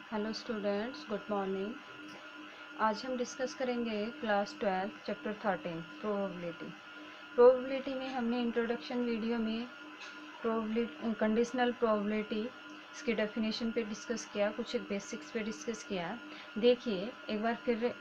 Hello students, good morning. आज हम discuss करेंगे क्लास 12 चैप्टर 13 प्रोबेबिलिटी। प्रोबेबिलिटी में हमने इंट्रोडक्शन वीडियो में प्रोबेबिलिटी, कंडीशनल प्रोबेबिलिटी, इसकी डेफिनेशन पे डिस्कस किया, कुछ बेसिक्स पे डिस्कस किया। देखिए एक बार फिर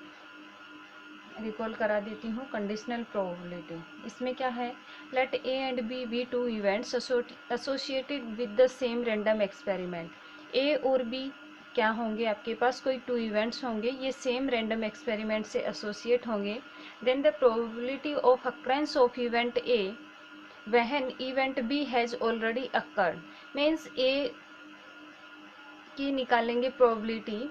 रिकॉल करा देती हूँ। कंडीशनल प्रोबेबिलिटी इसमें क्या है, let A and B be two events associated with the same random experiment. A और बी क्या होंगे, आपके पास कोई टू इवेंट्स होंगे, ये सेम रैंडम एक्सपेरिमेंट से एसोसिएट होंगे। Then the probability of occurrence of event A when event B has already occurred. Means A की निकालेंगे प्रोबेबिलिटी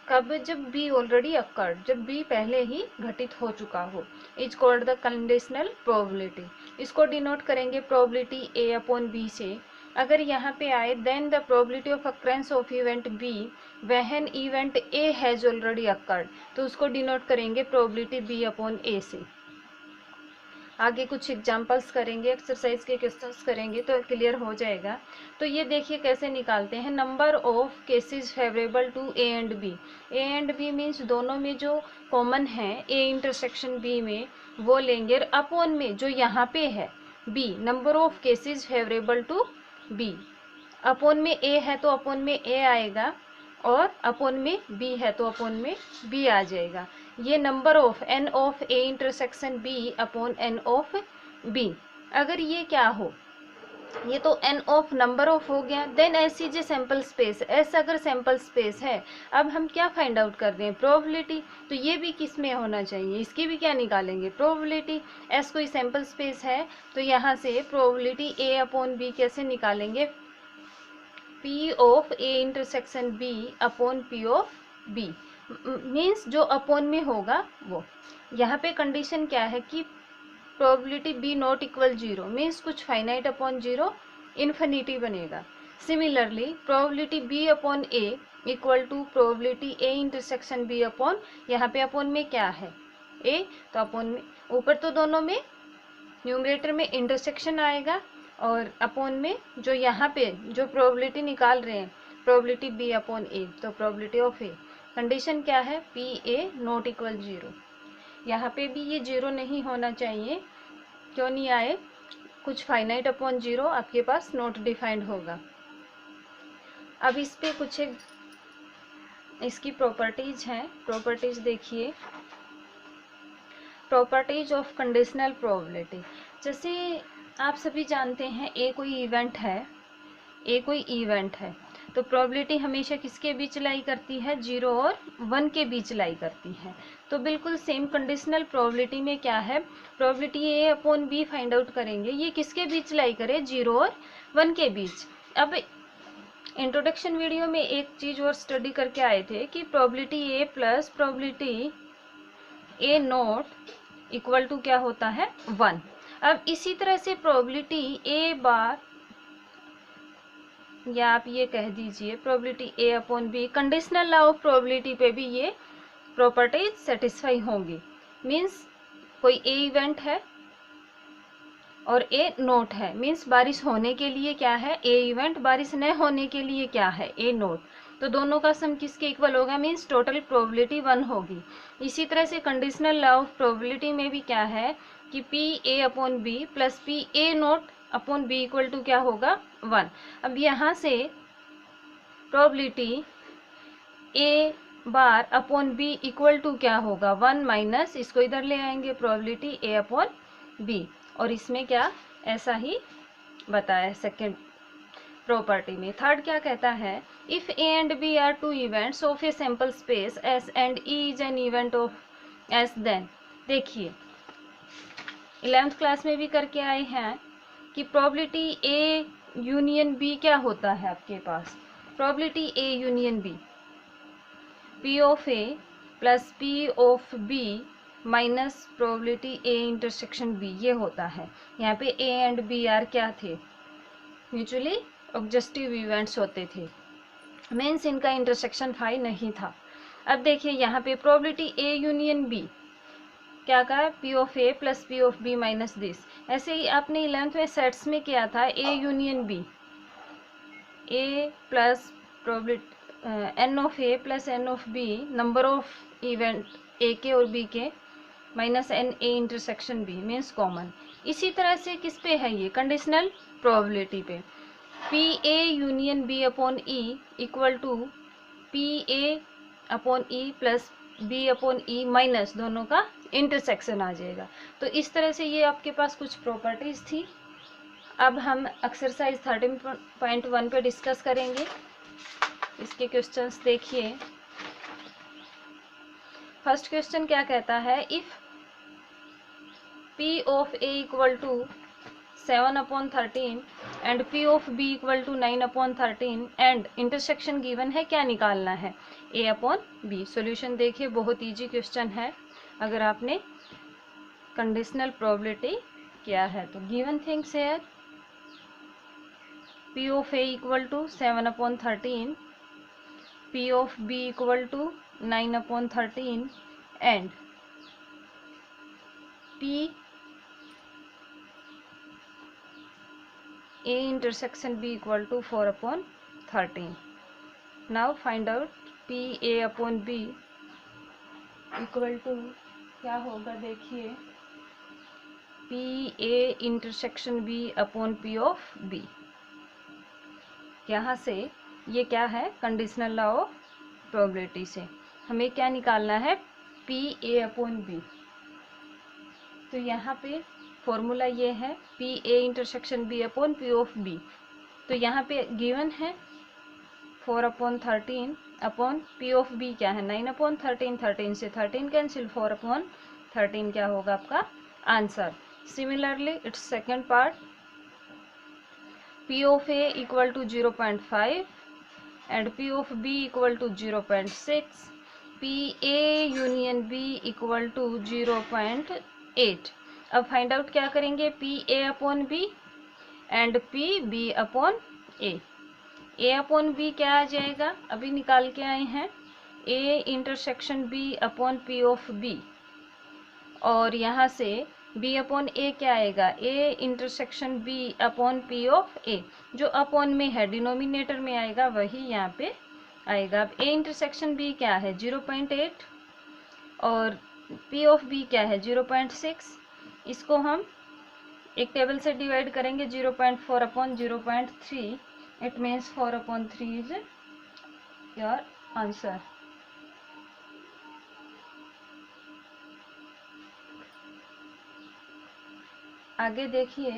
कब, जब बी ऑलरेडी अकर्ड, जब बी पहले ही घटित हो चुका हो, is called the conditional probability. इसको डिनोट करेंगे प्रोबेबिलिटी ए अपॉन बी से। अगर यहाँ पे आए then the probability of occurrence of event B when event A has already occurred, तो उसको डिनोट करेंगे प्रोबेबिलिटी बी अपॉन ए से। आगे कुछ एग्जांपल्स करेंगे, एक्सरसाइज के क्वेश्चंस करेंगे तो क्लियर हो जाएगा। तो ये देखिए कैसे निकालते हैं। Number of cases favourable to A and B. A and B means दोनों में जो कॉमन है ए इंटरसेक्शन बी में वो लेंगे, अपॉन में जो यहाँ पे है B, number of cases favourable to B. Upon में ए है तो अपॉन में ए आएगा, और अपॉन में बी है तो अपॉन में बी आ जाएगा। ये number of n of A intersection B upon n of B. अगर ये क्या हो, ये तो एन ऑफ नंबर ऑफ हो गया। Then S is a sample space, S अगर सैम्पल स्पेस है, अब हम क्या फाइंड आउट कर रहे हैं, प्रोबेबिलिटी। तो ये भी किस में होना चाहिए, इसकी भी क्या निकालेंगे, प्रोबेबिलिटी। एस कोई सैम्पल स्पेस है तो यहाँ से प्रोबेबिलिटी ए अपॉन बी कैसे निकालेंगे, P of A intersection B upon P of B। Means जो अपॉन में होगा वो। यहाँ पे कंडीशन क्या है कि probability B not equal zero, means कुछ फाइनाइट अपॉन जीरो इन्फिनिटी बनेगा। Similarly probability B upon A equal to probability A intersection B upon, यहाँ पे अपॉन में क्या है A, तो अपॉन में ऊपर तो दोनों में न्यूमरेटर में इंटरसेक्शन आएगा, और अपॉन में जो यहाँ पे जो प्रोबेबिलिटी निकाल रहे हैं प्रोबेबिलिटी बी अपॉन ए, तो प्रोबेबिलिटी ऑफ ए। कंडीशन क्या है, P A not equal zero. यहाँ पे भी ये जीरो नहीं होना चाहिए, क्यों नहीं आए, कुछ फाइनाइट अपॉन जीरो आपके पास नॉट डिफाइंड होगा। अब इस पे कुछ एक इसकी प्रॉपर्टीज हैं, प्रॉपर्टीज देखिए। प्रॉपर्टीज ऑफ कंडीशनल प्रोबेबिलिटी, जैसे आप सभी जानते हैं ए कोई इवेंट है, ए कोई इवेंट है तो प्रोबेबिलिटी हमेशा किसके बीच लाई करती है, जीरो और वन के बीच लाई करती है। तो बिल्कुल सेम कंडीशनल प्रोबेबिलिटी में क्या है, probability A upon B find out करेंगे, ये किसके बीच लाई करे, जीरो और वन के बीच। अब इंट्रोडक्शन वीडियो में एक चीज़ और स्टडी करके आए थे कि probability A plus probability A not equal to क्या होता है, वन। अब इसी तरह से प्रोबेबिलिटी ए बार, या आप ये कह दीजिए probability A upon B, conditional law of probability पे भी ये प्रॉपर्टीज सेटिस्फाई होंगी। मीन्स कोई ए इवेंट है और ए नोट है, मीन्स बारिश होने के लिए क्या है ए इवेंट, बारिश न होने के लिए क्या है ए नोट, तो दोनों का सम किसके इक्वल होगा, मीन्स टोटल प्रोबेबिलिटी वन होगी। इसी तरह से कंडीशनल लॉ ऑफ प्रोबेबिलिटी में भी क्या है कि P A upon B plus P A not upon B equal to क्या होगा, वन। अब यहाँ से probability A bar upon B equal to क्या होगा, वन माइनस, इसको इधर ले आएंगे प्रोबेबिलिटी ए अपॉन बी, और इसमें क्या ऐसा ही बताया सेकेंड प्रॉपर्टी में। थर्ड क्या कहता है, if A and B are two events of a sample space S and E is an event of S, then देखिए 11th क्लास में भी करके आए हैं कि प्रोबेबिलिटी ए यूनियन बी क्या होता है आपके पास, probability A union B P of A plus P of B minus probability A intersection B, ये होता है। यहाँ पे ए एंड बी आर क्या थे, म्यूचुअली ऑब्जेक्टिव इवेंट्स होते थे, मीन्स इनका इंटरसेक्शन फाई नहीं था। अब देखिए यहाँ पे प्रोबेबिलिटी ए यूनियन बी क्या कहा, P of A plus P of B minus this. ऐसे ही आपने 11th में सेट्स में किया था A union B, A plus probability n of A plus n of B number of event A के और बी के minus n A intersection B means common. इसी तरह से किस पे है ये, कंडीशनल प्रोबेबिलिटी पे। P A union B upon E equal to P A upon E plus B upon E minus दोनों का इंटरसेक्शन आ जाएगा। तो इस तरह से ये आपके पास कुछ प्रॉपर्टीज थी। अब हम एक्सरसाइज 13.1 पे डिस्कस करेंगे। इसके क्वेश्चंस देखिए। फर्स्ट क्वेश्चन क्या कहता है, if P of A equal to 7/13 and P of B equal to 9/13 and intersection given है, क्या निकालना है, A/B। सॉल्यूशन देखिए, बहुत इजी क्वेश्चन है अगर आपने कंडीशनल प्रोबेबिलिटी किया है तो। गिवन थिंग्स है P of A equal to 7/13, P of B equal to 9/13 and P A intersection B equal to 4/13. Now find out P A upon B equal to क्या होगा, देखिए P A intersection B upon P of B। यहाँ से ये क्या है, conditional law of probability से हमें क्या निकालना है, P A upon B। तो यहाँ पे फॉर्मूला ये है P A intersection B upon P of B. तो यहाँ पे गिवन है 4/13 अपॉन पी ऑफ बी क्या है 9/13, 13 से 13 कैंसिल, 4/13 क्या होगा आपका answer. Similarly it's second part, P of A equal to 0.5 and P of B equal to 0.6, P A union B equal to 0.8। अब फाइंड आउट क्या करेंगे, P A upon B and P B upon A. A upon B क्या आ जाएगा, अभी निकाल के आए हैं, A intersection B upon P of B, और यहाँ से बी अपॉन ए क्या आएगा, ए intersection B upon P of A. जो अपॉन में है डिनोमिनेटर में आएगा वही यहाँ पे आएगा। अब ए इंटरसेक्शन बी क्या है 0.8 और पी ऑफ बी क्या है 0.6। इसको हम एक टेबल से डिवाइड करेंगे, 0.4 upon 0.3, it means 4/3 is your answer. आगे देखिए,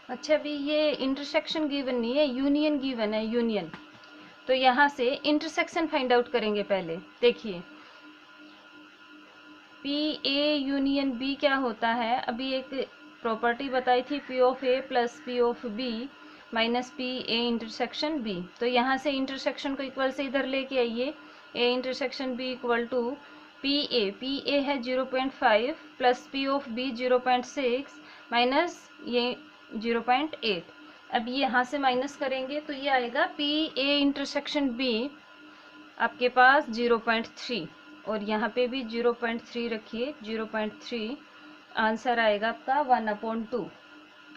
अच्छा अभी ये इंटरसेक्शन गिवन नहीं है, यूनियन गिवन है, यूनियन। तो यहाँ से इंटरसेक्शन फाइंड आउट करेंगे पहले। देखिए पी ए यूनियन बी क्या होता है, अभी एक प्रॉपर्टी बताई थी P of A plus P of B minus P A intersection B. तो यहाँ से इंटरसेक्शन को इक्वल से इधर लेके आइए, A intersection B equal to P A है 0.5 plus P of B 0.6 minus ये 0.8। अब ये यहाँ से माइनस करेंगे तो ये आएगा पी ए इंटरसेक्शन बी आपके पास 0.3 और यहाँ पे भी 0.3 रखिए, 0.3 आंसर आएगा आपका 1/2।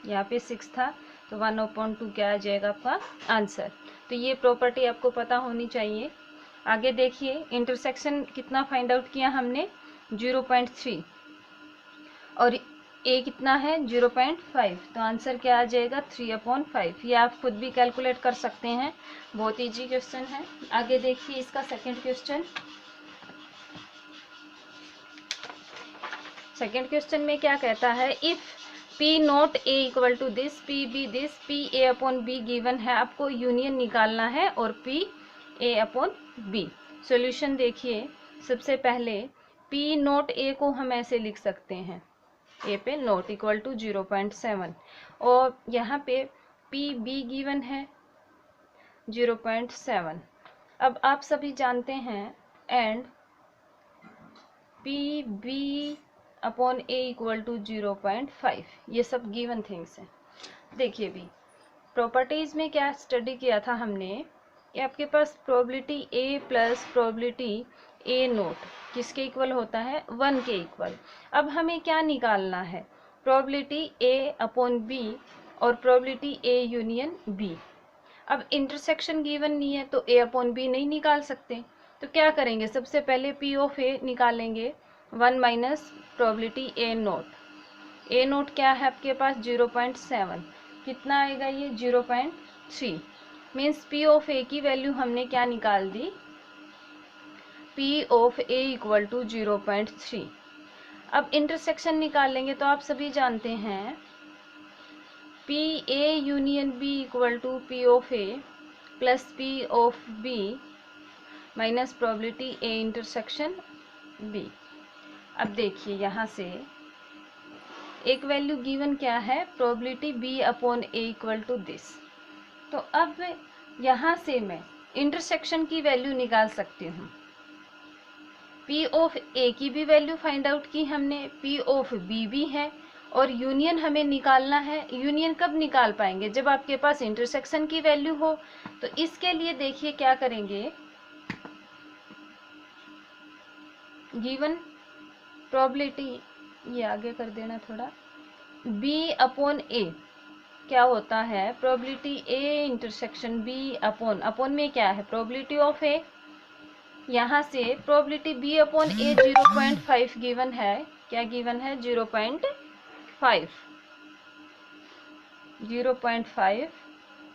यहाँ पे 6 था तो 1/2 क्या आ जाएगा आपका आंसर। तो ये प्रॉपर्टी आपको पता होनी चाहिए। आगे देखिए, इंटरसेक्शन कितना फाइंड आउट किया हमने 0.3 और ए कितना है 0.5, तो आंसर क्या आ जाएगा 3/5। ये आप खुद भी कैलकुलेट कर सकते हैं, बहुत इजी क्वेश्चन है। आगे देखिए इसका सेकंड क्वेश्चन। सेकेंड क्वेश्चन में क्या कहता है, if P not A equal to this, P B this, P A upon B given है, आपको यूनियन निकालना है और P A upon B. Solution देखिए, सबसे पहले पी नॉट ए को हम ऐसे लिख सकते हैं, ए पे नॉट इक्वल टू 0.7 और यहाँ पे पी बी गिवन है 0.7। अब आप सभी जानते हैं and P B upon A equal to 0.5, ये सब गिवन थिंग्स हैं। देखिए भी प्रॉपर्टीज़ में क्या स्टडी किया था हमने, कि आपके पास probability A plus probability A not किसके इक्वल होता है 1 के इक्वल। अब हमें क्या निकालना है, प्रोबेबिलिटी ए अपॉन बी और प्रोबेबिलिटी ए यूनियन बी। अब इंटरसेक्शन गिवन नहीं है तो ए अपॉन बी नहीं निकाल सकते, तो क्या करेंगे, सबसे पहले पी ऑफ ए निकालेंगे, 1 minus probability A note. A note क्या है आपके पास 0.7, कितना आएगा ये 0.3, मीन्स पी ऑफ ए की वैल्यू हमने क्या निकाल दी, P of A equal to 0.3। अब इंटरसेक्शन निकालेंगे तो आप सभी जानते हैं P A union B equal to P of A plus P of B minus probability A intersection B. अब देखिए यहाँ से एक वैल्यू गिवन क्या है, probability B upon A equal to this. तो अब यहाँ से मैं इंटरसेक्शन की वैल्यू निकाल सकती हूँ। पी ऑफ ए की भी वैल्यू फाइंड आउट की हमने, पी ऑफ बी भी है, और यूनियन हमें निकालना है। यूनियन कब निकाल पाएंगे, जब आपके पास इंटरसेक्शन की वैल्यू हो। तो इसके लिए देखिए क्या करेंगे, गिवन प्रोबेबिलिटी, ये आगे कर देना थोड़ा, बी अपॉन ए क्या होता है, probability A intersection B upon में क्या है, प्रोबेबिलिटी ऑफ ए। यहाँ से probability B upon A 0.5 given है, क्या गिवन है 0.5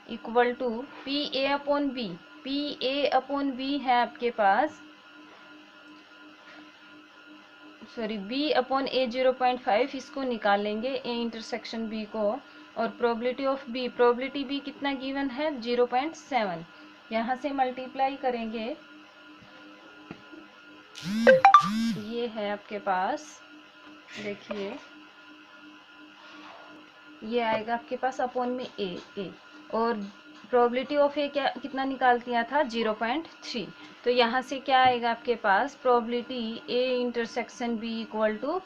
equal to P A upon B. P A upon B है आपके पास, सॉरी बी अपॉन ए 0.5, इसको निकालेंगे ए इंटरसेक्शन बी को, और probability of B, probability B कितना गिवन है 0.7, यहाँ से मल्टीप्लाई करेंगे, ये है आपके पास, देखिए ये आएगा आपके पास अपॉन में ए, और प्रोबेबिलिटी ऑफ ए क्या कितना निकाल दिया था 0.3। तो यहाँ से क्या आएगा आपके पास, probability A intersection B equal to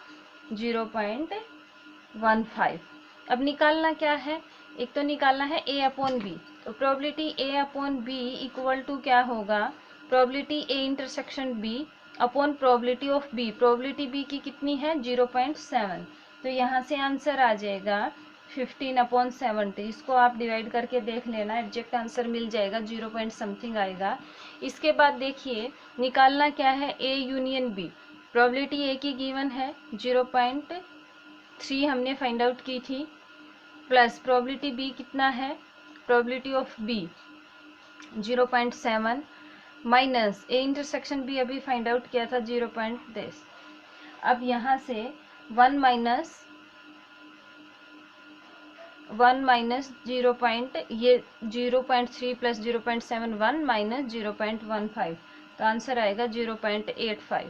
0.15। अब निकालना क्या है, एक तो निकालना है ए अपॉन बी, तो probability A upon B equal to क्या होगा, probability A intersection B upon probability of B. Probability B की कितनी है 0.7, तो यहाँ से आंसर आ जाएगा 15/70। इसको आप डिवाइड करके देख लेना, एग्जैक्ट आंसर मिल जाएगा, 0 पॉइंट समथिंग आएगा। इसके बाद देखिए निकालना क्या है, A union B. Probability A की गिवन है 0.3 हमने फाइंड आउट की थी, प्लस प्रोबेबिलिटी बी कितना है, probability of B 0.7 minus A intersection B अभी फाइंड आउट किया था 0.10। अब यहाँ से 1 माइनस 0.3 प्लस 0.7 1 माइनस 0.15, तो आंसर आएगा 0.85।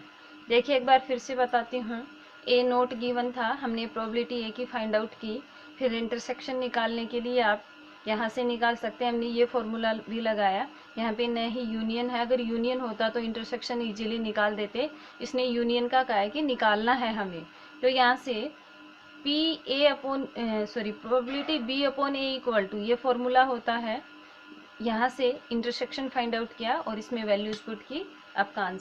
देखिए एक बार फिर से बताती हूँ, ए नोट गिवन था, हमने प्रोबेबिलिटी ए की फाइंड आउट की, फिर इंटरसेक्शन निकालने के लिए आप यहाँ से निकाल सकते हैं, हमने ये फॉर्मूला भी लगाया। यहाँ पे नहीं यूनियन है, अगर यूनियन होता तो इंटरसेक्शन इजीली निकाल देते, इसने यूनियन का कहा है कि निकालना है हमें। तो यहाँ से P A upon probability B upon A equal to, ये फॉर्मूला होता है, यहाँ से इंटरसेक्शन फाइंड आउट किया और इसमें वैल्यूज पुट की, आपका आंसर